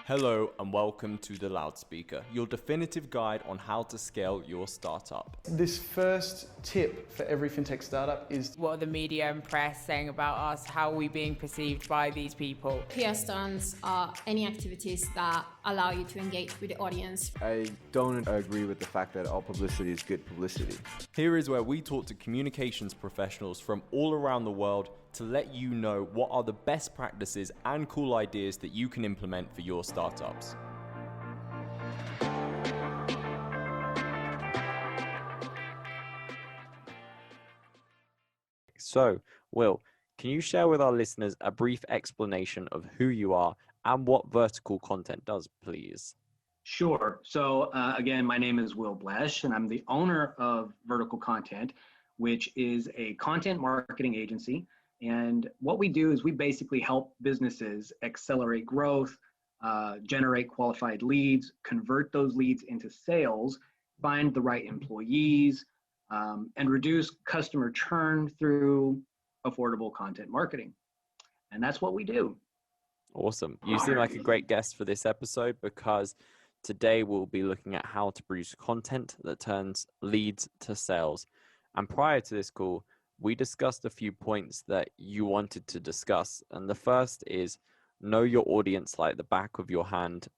Hello and welcome to The Loudspeaker, your definitive guide on how to scale your startup. This first tip for every fintech startup is what are the media and press saying about us? How are we being perceived by these people? PR stunts are any activities that allow you to engage with the audience. I don't agree with the fact that all publicity is good publicity. Here is where we talk to communications professionals from all around the world to let you know what are the best practices and cool ideas that you can implement for your startups. So, Will, can you share with our listeners a brief explanation of who you are and what vertical content does, please? Sure. So again, my name is Will Blesch, and I'm the owner of Vertical Content, which is a content marketing agency. And what we do is we basically help businesses accelerate growth, generate qualified leads, convert those leads into sales, find the right employees, and reduce customer churn through affordable content marketing. And that's what we do. Awesome. You seem like a great guest for this episode because today we'll be looking at how to produce content that turns leads to sales. And prior to this call, we discussed a few points that you wanted to discuss. And the first is know your audience like the back of your hand,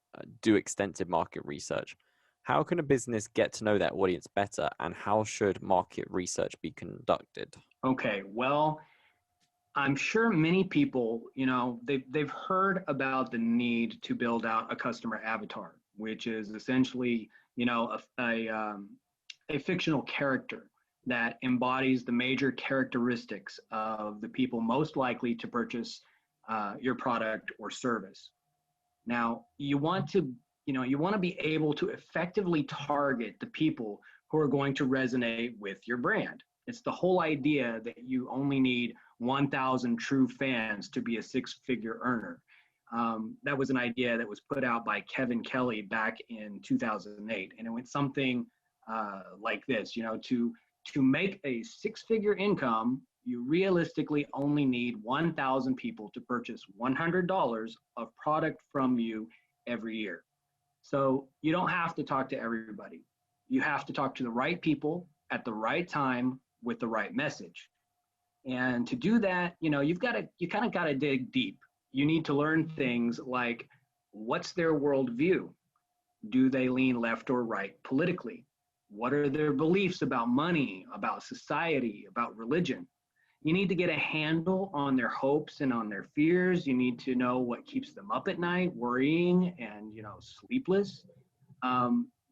do extensive market research. How can a business get to know that audience better, and how should market research be conducted? Okay, well, I'm sure many people, they've heard about the need to build out a customer avatar, which is essentially, a fictional character that embodies the major characteristics of the people most likely to purchase your product or service. Now, you want to be able to effectively target the people who are going to resonate with your brand. It's the whole idea that you only need 1,000 true fans to be a six-figure earner. That was an idea that was put out by Kevin Kelly back in 2008, and it went something like this. To make a six-figure income, you realistically only need 1,000 people to purchase $100 of product from you every year. So you don't have to talk to everybody. You have to talk to the right people at the right time with the right message. And to do that, you kind of got to dig deep. You need to learn things like, what's their worldview? Do they lean left or right politically? What are their beliefs about money, about society, about religion? You need to get a handle on their hopes and on their fears. You need to know what keeps them up at night, worrying and, sleepless.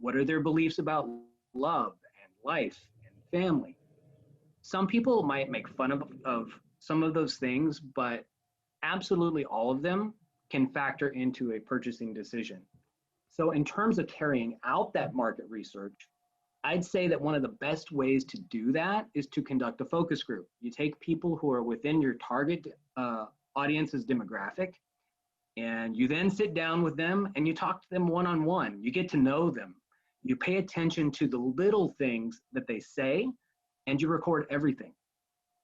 What are their beliefs about love and life and family? Some people might make fun of some of those things, but absolutely all of them can factor into a purchasing decision. So in terms of carrying out that market research, I'd say that one of the best ways to do that is to conduct a focus group. You take people who are within your target audience's demographic, and you then sit down with them and you talk to them one-on-one. You get to know them. You pay attention to the little things that they say, and you record everything.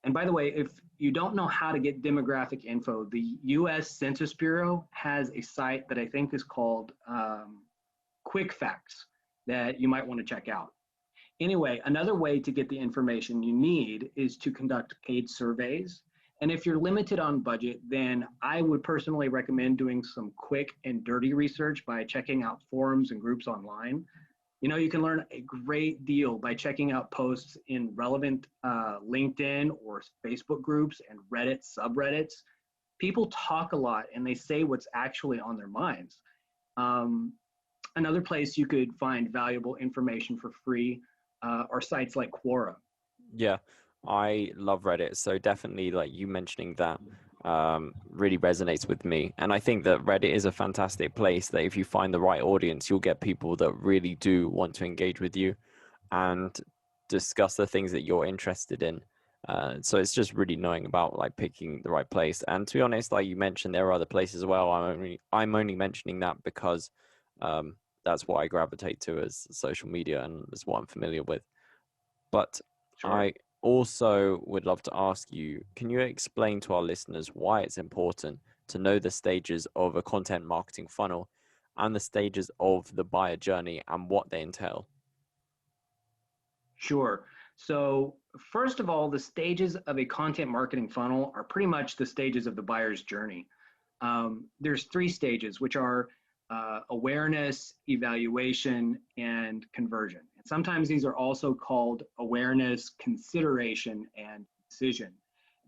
And by the way, if you don't know how to get demographic info, the US Census Bureau has a site that I think is called Quick Facts that you might want to check out. Anyway, another way to get the information you need is to conduct paid surveys. And if you're limited on budget, then I would personally recommend doing some quick and dirty research by checking out forums and groups online. You can learn a great deal by checking out posts in relevant LinkedIn or Facebook groups and Reddit subreddits. People talk a lot and they say what's actually on their minds. Another place you could find valuable information for free are sites like Quora. Yeah, I love Reddit. So definitely, like you mentioning that really resonates with me. And I think that Reddit is a fantastic place that if you find the right audience, you'll get people that really do want to engage with you and discuss the things that you're interested in. So it's just really knowing about like picking the right place. And to be honest, like you mentioned, there are other places as well. I'm only mentioning that because that's what I gravitate to as social media and is what I'm familiar with. But sure. I also would love to ask you, can you explain to our listeners why it's important to know the stages of a content marketing funnel and the stages of the buyer journey and what they entail? Sure. So first of all, the stages of a content marketing funnel are pretty much the stages of the buyer's journey. There's three stages, which are awareness, evaluation, and conversion. And sometimes these are also called awareness, consideration, and decision.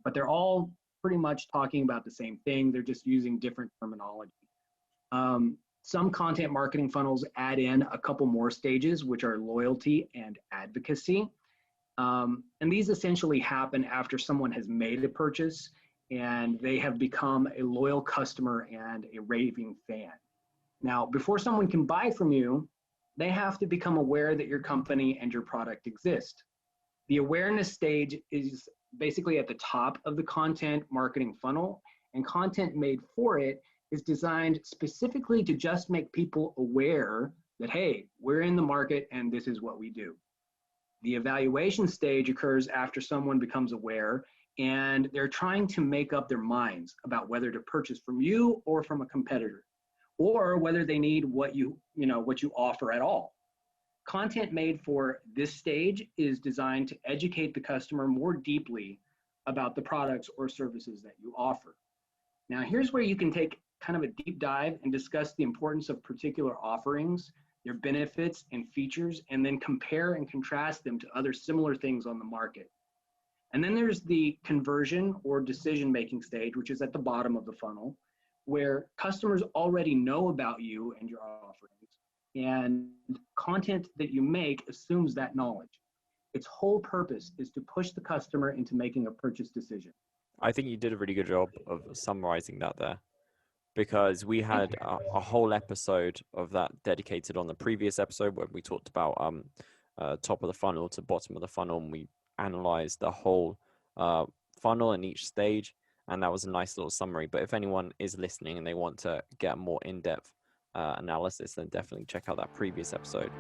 But they're all pretty much talking about the same thing. They're just using different terminology. Some content marketing funnels add in a couple more stages, which are loyalty and advocacy. And these essentially happen after someone has made a purchase and they have become a loyal customer and a raving fan. Now, before someone can buy from you, they have to become aware that your company and your product exist. The awareness stage is basically at the top of the content marketing funnel, and content made for it is designed specifically to just make people aware that, hey, we're in the market and this is what we do. The evaluation stage occurs after someone becomes aware and they're trying to make up their minds about whether to purchase from you or from a competitor, or whether they need what you offer at all. Content made for this stage is designed to educate the customer more deeply about the products or services that you offer. Now, here's where you can take kind of a deep dive and discuss the importance of particular offerings, their benefits and features, and then compare and contrast them to other similar things on the market. And then there's the conversion or decision-making stage, which is at the bottom of the funnel, where customers already know about you and your offerings, and content that you make assumes that knowledge. Its whole purpose is to push the customer into making a purchase decision. I think you did a really good job of summarizing that there, because we had a whole episode of that dedicated on the previous episode where we talked about top of the funnel to bottom of the funnel, and we analyzed the whole funnel in each stage, and that was a nice little summary. But if anyone is listening and they want to get a more in-depth analysis, then definitely check out that previous episode.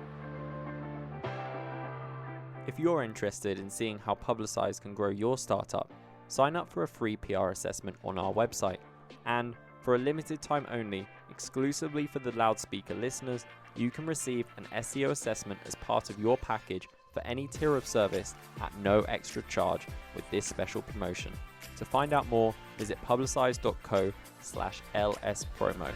If you're interested in seeing how Publicize can grow your startup, sign up for a free PR assessment on our website. And for a limited time only, exclusively for the loudspeaker listeners, you can receive an SEO assessment as part of your package for any tier of service at no extra charge with this special promotion. To find out more, visit publicize.co/lspromo.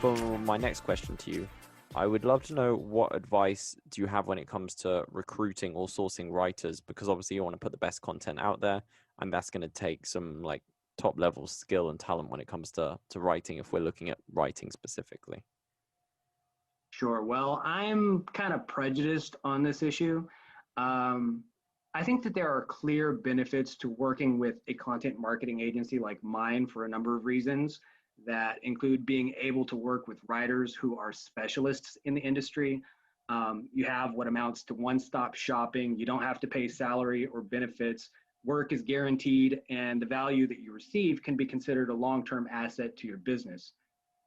For my next question to you, I would love to know, what advice do you have when it comes to recruiting or sourcing writers? Because obviously you want to put the best content out there, and that's going to take some like top level skill and talent when it comes to writing, if we're looking at writing specifically. Sure. Well, I'm kind of prejudiced on this issue. I think that there are clear benefits to working with a content marketing agency like mine for a number of reasons that include being able to work with writers who are specialists in the industry. You have what amounts to one-stop shopping. You don't have to pay salary or benefits. Work is guaranteed, and the value that you receive can be considered a long-term asset to your business.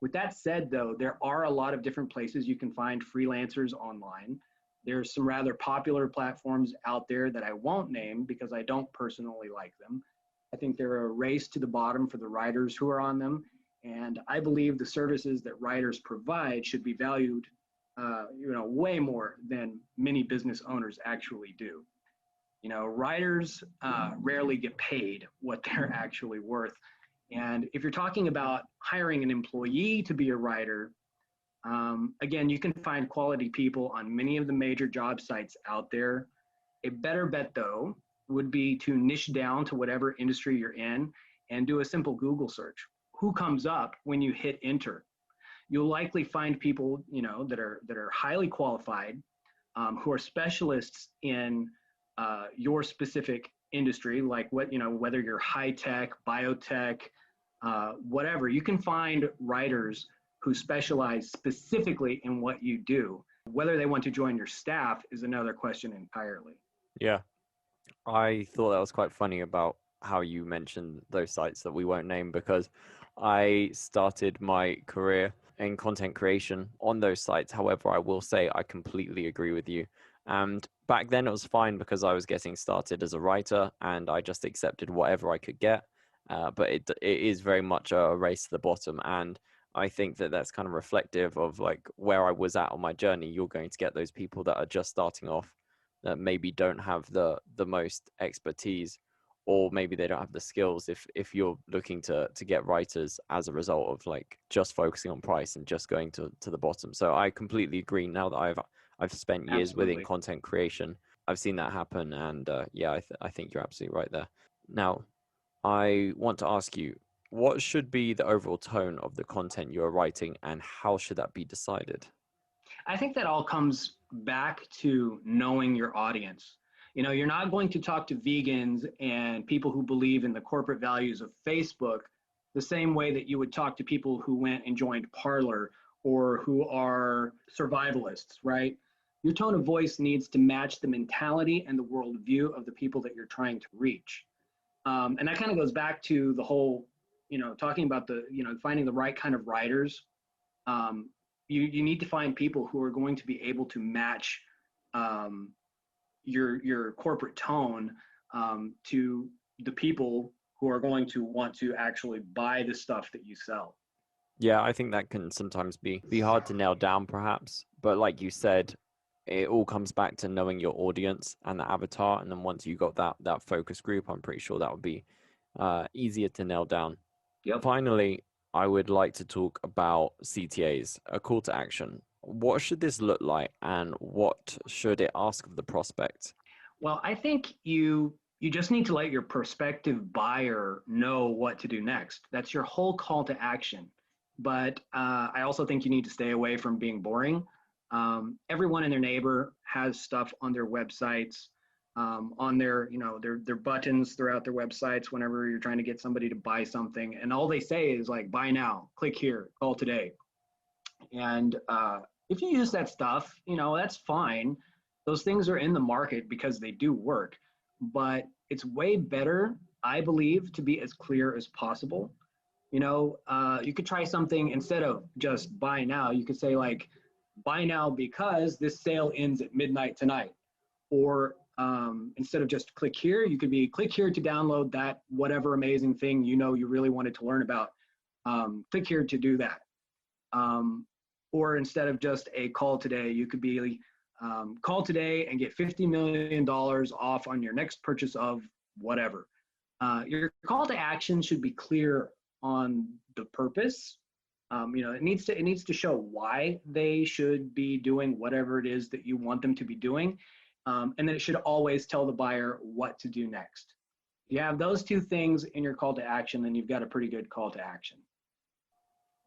With that said, though, there are a lot of different places you can find freelancers online. There's some rather popular platforms out there that I won't name because I don't personally like them. I think they're a race to the bottom for the writers who are on them. And I believe the services that writers provide should be valued, way more than many business owners actually do. Writers rarely get paid what they're actually worth. And if you're talking about hiring an employee to be a writer, again, you can find quality people on many of the major job sites out there. A better bet, though, would be to niche down to whatever industry you're in and do a simple Google search. Who comes up when you hit enter? You'll likely find people, that are highly qualified, who are specialists in your specific industry, like whether you're high tech, biotech, whatever. You can find writers who specialize specifically in what you do. Whether they want to join your staff is another question entirely. Yeah, I thought that was quite funny about how you mentioned those sites that we won't name, because I started my career in content creation on those sites. However, I will say I completely agree with you. And back then it was fine because I was getting started as a writer and I just accepted whatever I could get. but it is very much a race to the bottom. And I think that that's kind of reflective of like where I was at on my journey. You're going to get those people that are just starting off, that maybe don't have the most expertise, or maybe they don't have the skills if you're looking to get writers as a result of like just focusing on price and just going to the bottom. So I completely agree. Now that I've spent years within content creation, I've seen that happen. And yeah, I think you're absolutely right there. Now, I want to ask you, what should be the overall tone of the content you're writing, and how should that be decided? I think that all comes back to knowing your audience. You know, you're not going to talk to vegans and people who believe in the corporate values of Facebook the same way that you would talk to people who went and joined Parler or who are survivalists, right? Your tone of voice needs to match the mentality and the worldview of the people that you're trying to reach. And that kind of goes back to the whole, you know, talking about the, you know, finding the right kind of writers. You need to find people who are going to be able to match your corporate tone to the people who are going to want to actually buy the stuff that you sell. Yeah, I think that can sometimes be hard to nail down, perhaps. But like you said, it all comes back to knowing your audience and the avatar. And then once you got that focus group, I'm pretty sure that would be easier to nail down. Yep. Finally, I would like to talk about CTAs, a call to action. What should this look like, and what should it ask of the prospect? Well, I think you just need to let your prospective buyer know what to do next. That's your whole call to action. But I also think you need to stay away from being boring. Everyone and their neighbor has stuff on their websites, on their, you know, their buttons throughout their websites whenever you're trying to get somebody to buy something. And all they say is like, buy now, click here, call today. And if you use that stuff, you know, that's fine. Those things are in the market because they do work. But it's way better, I believe, to be as clear as possible. You know, you could try something instead of just buy now. You could say like, buy now because this sale ends at midnight tonight. Or instead of just click here, you could be click here to download that whatever amazing thing you know you really wanted to learn about. Click here to do that. Or instead of just a call today, you could be call today and get $50 million off on your next purchase of whatever. Your call to action should be clear on the purpose. You know, it needs to show why they should be doing whatever it is that you want them to be doing. And then it should always tell the buyer what to do next. If you have those two things in your call to action, then you've got a pretty good call to action.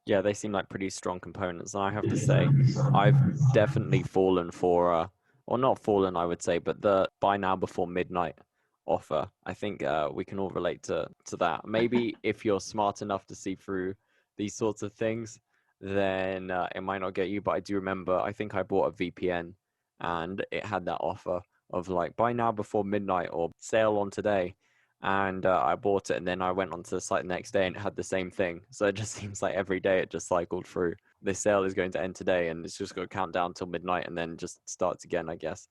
Yeah, they seem like pretty strong components. And I have to say, I've definitely fallen for, or not fallen, I would say, but the buy now before midnight offer. I think we can all relate to that. Maybe if you're smart enough to see through these sorts of things, then it might not get you. But I do remember, I think I bought a VPN and it had that offer of like buy now before midnight or sale on today. And I bought it, and then I went onto the site the next day and it had the same thing. So it just seems like every day it just cycled through. This sale is going to end today, and it's just going to count down till midnight and then just starts again, I guess.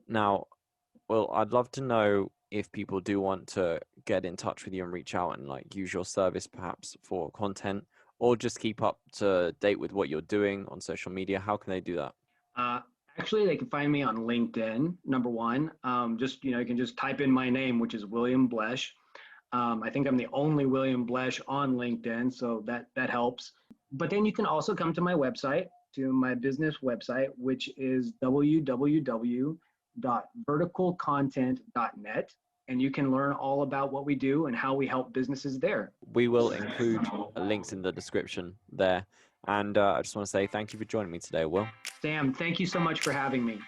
Now, well, I'd love to know if people do want to get in touch with you and reach out and like use your service perhaps for content, or just keep up to date with what you're doing on social media. How can they do that? Actually, they can find me on LinkedIn, number one. Just, you know, you can just type in my name, which is William Blesch. I think I'm the only William Blesch on LinkedIn, so that helps. But then you can also come to my website, to my business website, which is www.verticalcontent.net. And you can learn all about what we do and how we help businesses there. We will include links in the description there. And I just want to say thank you for joining me today, Will. Sam, thank you so much for having me.